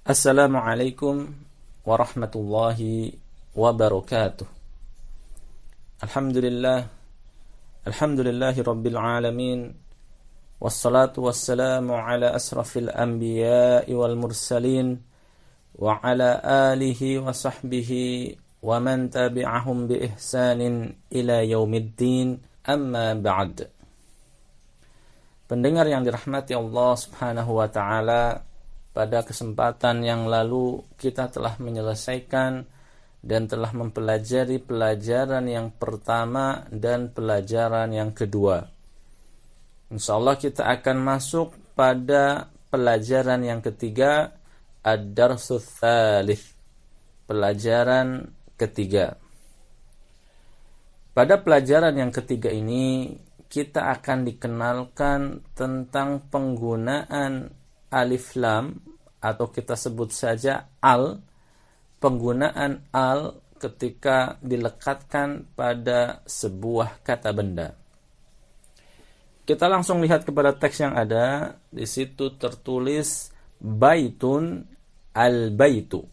Assalamualaikum warahmatullahi wabarakatuh. Alhamdulillahi rabbil alamin. Wassalatu wassalamu ala asrafil anbiya'i wal mursalin wa ala alihi wa sahbihi wa man tabi'ahum bi ihsanin ila yaumiddin, amma ba'd. Pendengar yang dirahmati Allah Subhanahu wa ta'ala, pada kesempatan yang lalu kita telah menyelesaikan dan telah mempelajari pelajaran yang pertama dan pelajaran yang kedua. Insyaallah kita akan masuk pada pelajaran yang ketiga, ad-darsus tsalits, pelajaran ketiga. Pada pelajaran yang ketiga ini kita akan dikenalkan tentang penggunaan alif lam, atau kita sebut saja al, penggunaan al ketika dilekatkan pada sebuah kata benda. Kita langsung lihat kepada teks yang ada. Di situ tertulis baitun al-baitu.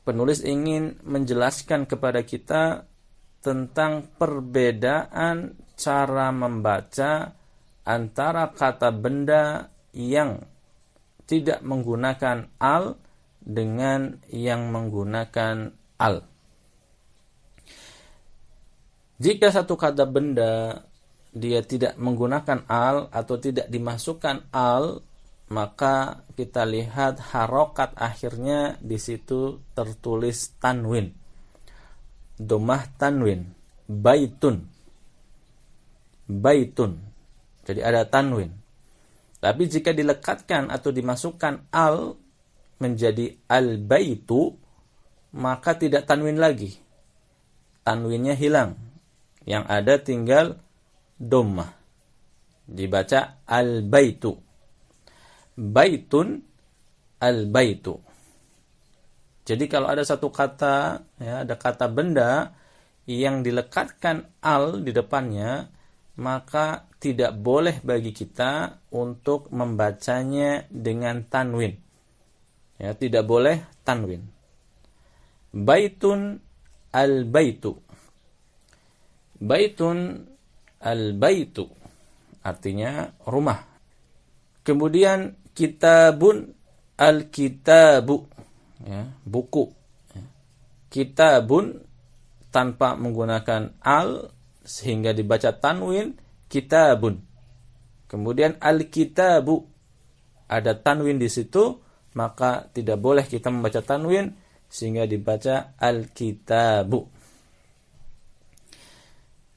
Penulis ingin menjelaskan kepada kita tentang perbedaan cara membaca antara kata benda yang tidak menggunakan al dengan yang menggunakan al. Jika satu kata benda dia tidak menggunakan al atau tidak dimasukkan al, maka kita lihat harokat akhirnya di situ tertulis tanwin, dhammah tanwin, baitun, baitun. Jadi ada tanwin. Tapi jika dilekatkan atau dimasukkan al menjadi al-baitu, maka tidak tanwin lagi. Tanwinnya hilang. Yang ada tinggal dhammah. Dibaca al-baitu. Baitun al-baitu. Jadi kalau ada satu kata, ya, ada kata benda yang dilekatkan al di depannya, maka tidak boleh bagi kita untuk membacanya dengan tanwin. Ya, tidak boleh tanwin. Baitun al-baitu. Baitun al-baitu artinya rumah. Kemudian kitabun al-kitabu, ya, buku. Ya. Kitabun tanpa menggunakan al sehingga dibaca tanwin, kitabun. Kemudian al-kitabu, ada tanwin di situ, maka tidak boleh kita membaca tanwin sehingga dibaca al-kitabu.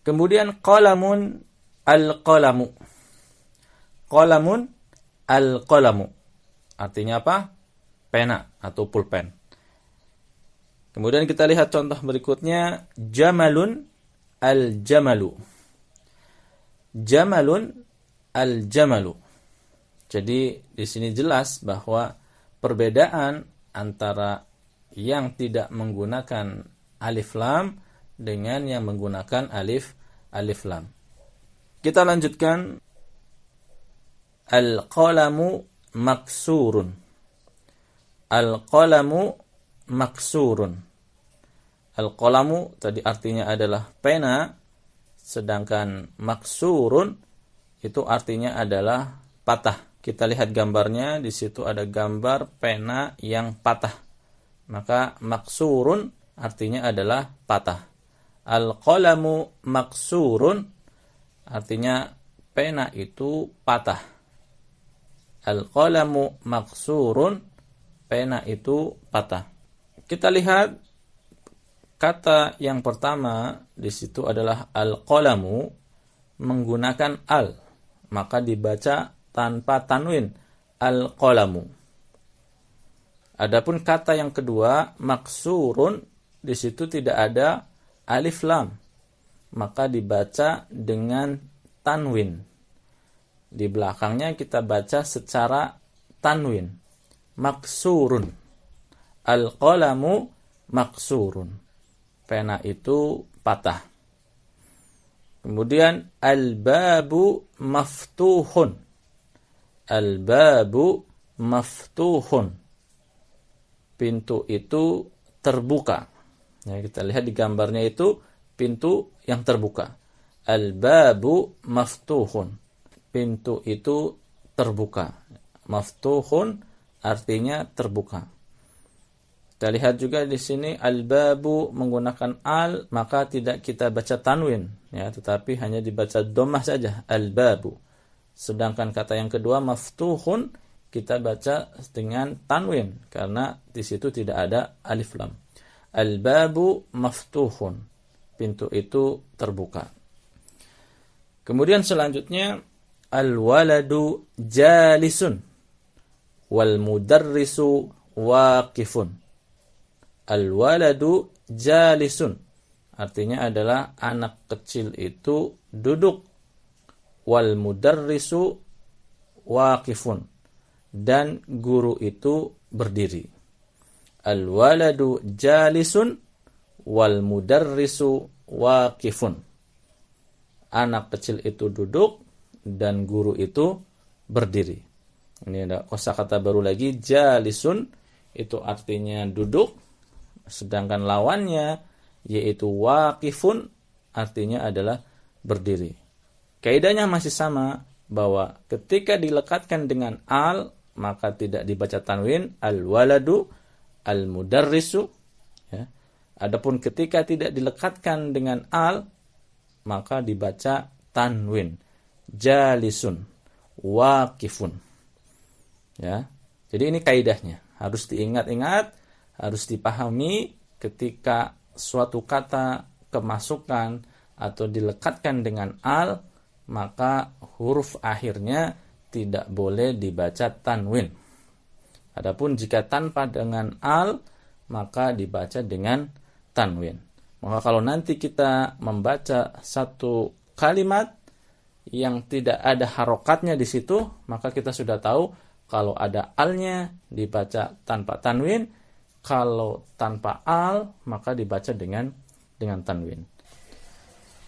Kemudian qalamun al-qalamu. Qalamun al-qalamu artinya apa? Pena atau pulpen. Kemudian kita lihat contoh berikutnya, jamalun al-jamalu. Jamalun al-jamalu. Jadi di sini jelas bahwa perbedaan antara yang tidak menggunakan alif lam dengan yang menggunakan alif lam. Kita lanjutkan, al-qalamu maksurun. Al-qalamu maksurun. Al-qalamu tadi artinya adalah pena, sedangkan maksurun itu artinya adalah patah. Kita lihat gambarnya, di situ ada gambar pena yang patah. Maka maksurun artinya adalah patah. Al-qalamu maksurun artinya pena itu patah. Al-qalamu maksurun, pena itu patah. Kita lihat kata yang pertama di situ adalah al-qalamu menggunakan al, maka dibaca tanpa tanwin, al-qalamu. Adapun kata yang kedua maksurun, di situ tidak ada alif lam, maka dibaca dengan tanwin. Di belakangnya kita baca secara tanwin, maksurun. Al-qalamu maksurun, pena itu patah. Kemudian al-babu maftuhun. Al-babu maftuhun. Pintu itu terbuka. Ya, kita lihat di gambarnya itu pintu yang terbuka. Al-babu maftuhun. Pintu itu terbuka. Maftuhun artinya terbuka. Kita lihat juga di sini al-babu menggunakan al, maka tidak kita baca tanwin, ya, tetapi hanya dibaca dhammah saja, al-babu. Sedangkan kata yang kedua maftuhun kita baca dengan tanwin karena di situ tidak ada alif lam. Al-babu maftuhun. Pintu itu terbuka. Kemudian selanjutnya al-waladu jalisun wal mudarrisu waqifun. Al-waladu jalisun artinya adalah anak kecil itu duduk, wal mudarrisu waqifun dan guru itu berdiri. Al-waladu jalisun wal mudarrisu waqifun. Anak kecil itu duduk dan guru itu berdiri. Ini ada kosakata baru lagi, jalisun itu artinya duduk. Sedangkan lawannya yaitu waqifun artinya adalah berdiri. Kaidahnya masih sama, bahwa ketika dilekatkan dengan al maka tidak dibaca tanwin, al-waladu, al-mudarrisu, ya. Adapun ketika tidak dilekatkan dengan al maka dibaca tanwin, jalisun, waqifun. Ya. Jadi ini kaidahnya, harus diingat-ingat, harus dipahami ketika suatu kata kemasukan atau dilekatkan dengan al, maka huruf akhirnya tidak boleh dibaca tanwin. Adapun jika tanpa dengan al, maka dibaca dengan tanwin. Maka kalau nanti kita membaca satu kalimat yang tidak ada harokatnya di situ, maka kita sudah tahu kalau ada alnya dibaca tanpa tanwin. Kalau tanpa al, maka dibaca dengan tanwin.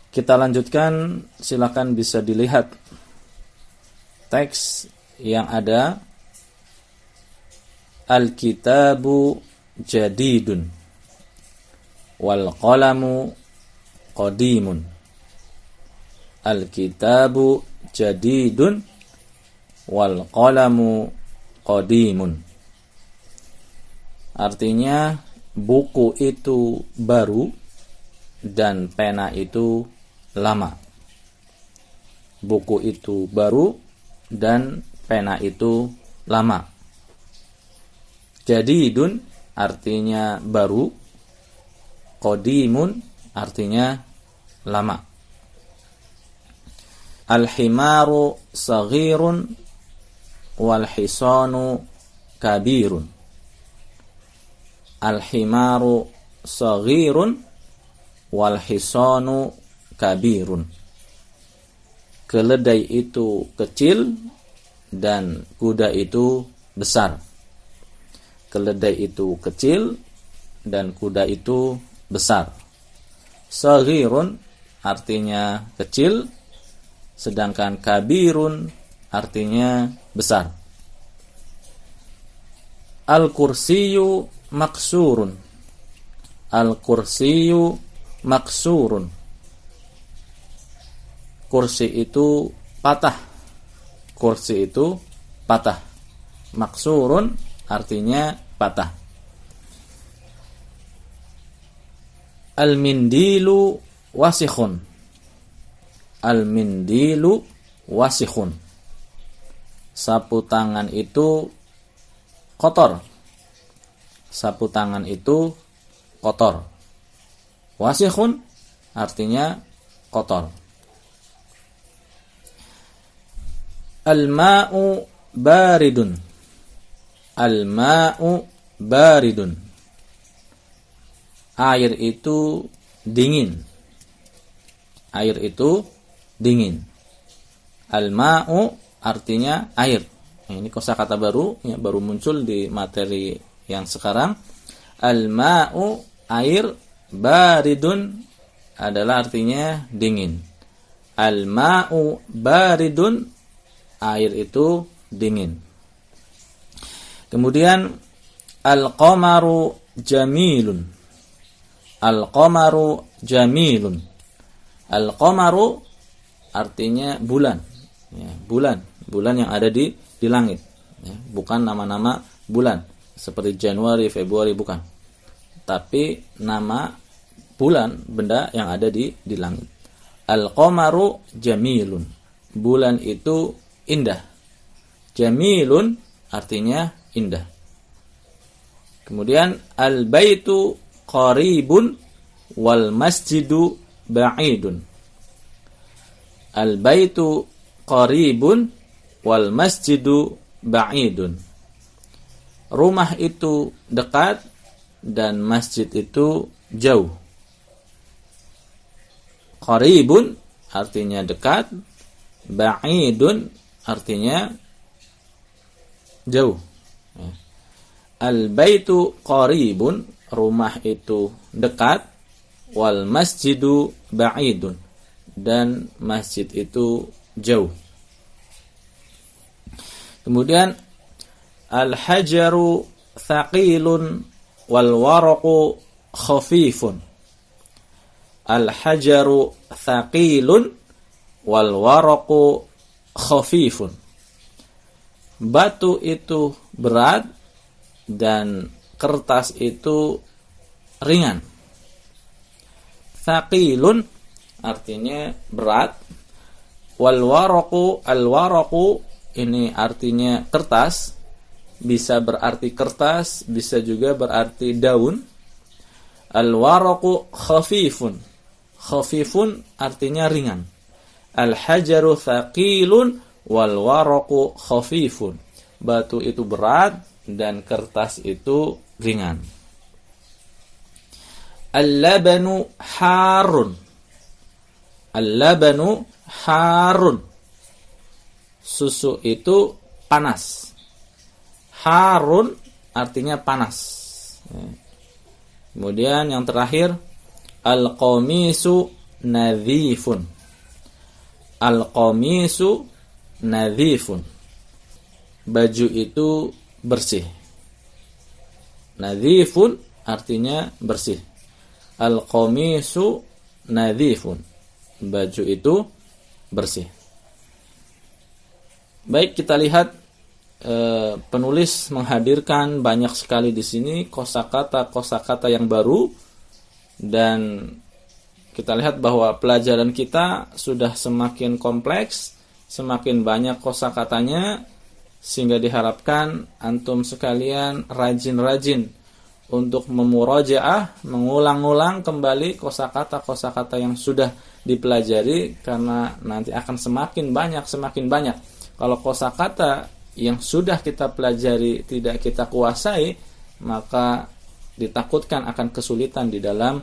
Kita lanjutkan, silakan bisa dilihat teks yang ada. Al-kitabu jadidun wal qalamu qadimun. Al-kitabu jadidun wal qalamu qadimun. Artinya buku itu baru dan pena itu lama. Buku itu baru dan pena itu lama. Jadidun artinya baru, qadimun artinya lama. Al-himaru saghirun wal hisanu kabirun. Al-himaru saghirun wal hisanu kabirun. Keledai itu kecil dan kuda itu besar. Keledai itu kecil dan kuda itu besar. Saghirun artinya kecil, sedangkan kabirun artinya besar. Al-kursiyu maksurun. Al-kursiyu maksurun. Kursi itu patah. Kursi itu patah. Maksurun artinya patah. Al-mindilu wasikhun. Al-mindilu wasikhun. Sapu tangan itu kotor. Sapu tangan itu kotor. Wasikhun artinya kotor. Al-ma'u baridun. Al-ma'u baridun. Air itu dingin. Air itu dingin. Al-ma'u artinya air. Ini kosakata baru, ya, baru muncul di materi yang sekarang. Al-ma'u air, baridun adalah artinya dingin. Al-ma'u baridun air itu dingin. Kemudian al-qamaru jamilun. Al-qamaru jamilun. Al-qamaru artinya bulan. Ya, bulan yang ada di langit. Ya, bukan nama-nama bulan seperti Januari, Februari, bukan. Tapi nama bulan, benda yang ada di langit. Al-qamaru jamilun. Bulan itu indah. Jamilun artinya indah. Kemudian al-baitu qaribun wal masjidu ba'idun. Al-baitu qaribun wal masjidu ba'idun. Rumah itu dekat dan masjid itu jauh. Qaribun artinya dekat, ba'idun artinya jauh. Al-baitu qaribun, rumah itu dekat, wal masjidu ba'idun, dan masjid itu jauh. Kemudian al-hajaru thaqilun wal waraqu khafifun. Al-hajaru thaqilun wal waraqu khafifun. Batu itu berat dan kertas itu ringan. Thaqilun artinya berat. Wal waraqu, al waraqu ini artinya kertas, bisa berarti kertas, bisa juga berarti daun. Al waraqu khafifun. Khafifun artinya ringan. Al hajaru thaqilun wal waraqu khafifun. Batu itu berat dan kertas itu ringan. Al-labanu harun. Al-labanu harun. Susu itu panas. Harun artinya panas. Kemudian yang terakhir, al-qamisu nadhifun. Al-qamisu nadhifun. Baju itu bersih. Nadhifun artinya bersih. Al-qamisu nadhifun. Baju itu bersih. Baik, kita lihat penulis menghadirkan banyak sekali di sini kosakata yang baru, dan kita lihat bahwa pelajaran kita sudah semakin kompleks, semakin banyak kosakatanya, sehingga diharapkan antum sekalian rajin-rajin untuk memurajaah, mengulang-ulang kembali kosakata-kosakata yang sudah dipelajari, karena nanti akan semakin banyak. Kalau kosakata yang sudah kita pelajari tidak kita kuasai, maka ditakutkan akan kesulitan di dalam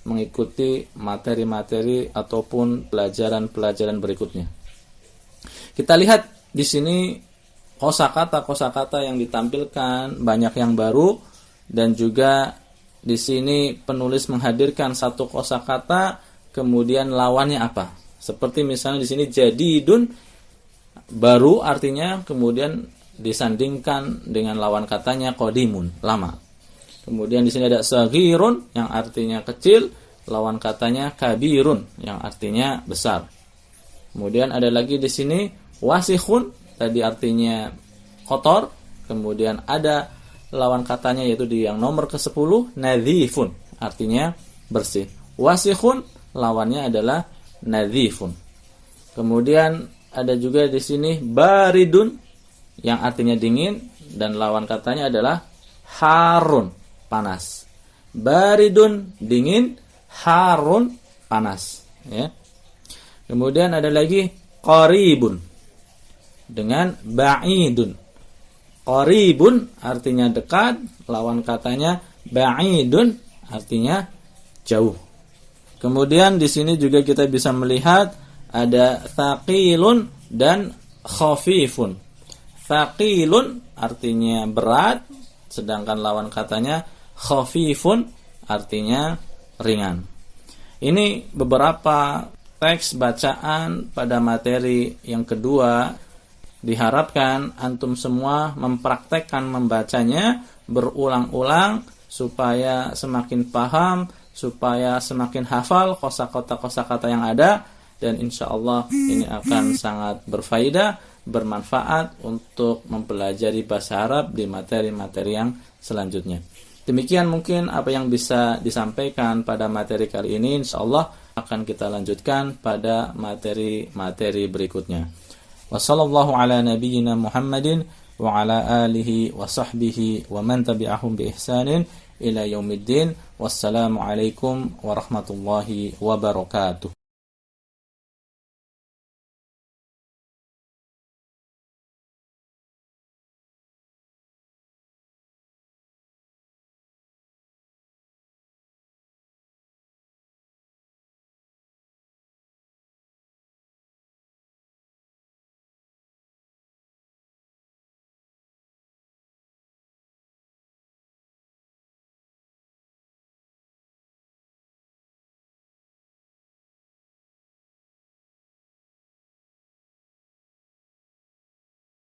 mengikuti materi-materi ataupun pelajaran-pelajaran berikutnya. Kita lihat di sini kosakata yang ditampilkan banyak yang baru, dan juga di sini penulis menghadirkan satu kosakata kemudian lawannya apa. Seperti misalnya di sini jadidun, baru artinya, kemudian disandingkan dengan lawan katanya qadimun, lama. Kemudian di sini ada saghirun yang artinya kecil, lawan katanya kabirun yang artinya besar. Kemudian ada lagi di sini wasikhun, tadi artinya kotor. Kemudian ada lawan katanya yaitu di yang nomor ke-10 nadhifun, artinya bersih. Wasikhun lawannya adalah nadhifun. Kemudian ada juga di sini baridun yang artinya dingin, dan lawan katanya adalah harun, panas. Baridun dingin, harun panas, ya. Kemudian ada lagi qaribun dengan ba'idun. Qaribun artinya dekat, lawan katanya ba'idun artinya jauh. Kemudian di sini juga kita bisa melihat ada thaqilun dan khafifun. Thaqilun artinya berat, sedangkan lawan katanya khafifun artinya ringan. Ini beberapa teks bacaan pada materi yang kedua Diharapkan antum semua mempraktekkan membacanya berulang-ulang supaya semakin paham, supaya semakin hafal kosakata yang ada, dan insya Allah ini akan sangat berfaedah, bermanfaat untuk mempelajari bahasa Arab di materi-materi yang selanjutnya. Demikian mungkin apa yang bisa disampaikan pada materi kali ini. Insya Allah akan kita lanjutkan pada materi-materi berikutnya. Wassallallahu ala nabiyyina Muhammadin wa ala alihi wa sahbihi wa man tabi'ahum bi ihsanin ila yaumiddin. Wassalamu alaikum warahmatullahi wabarakatuh.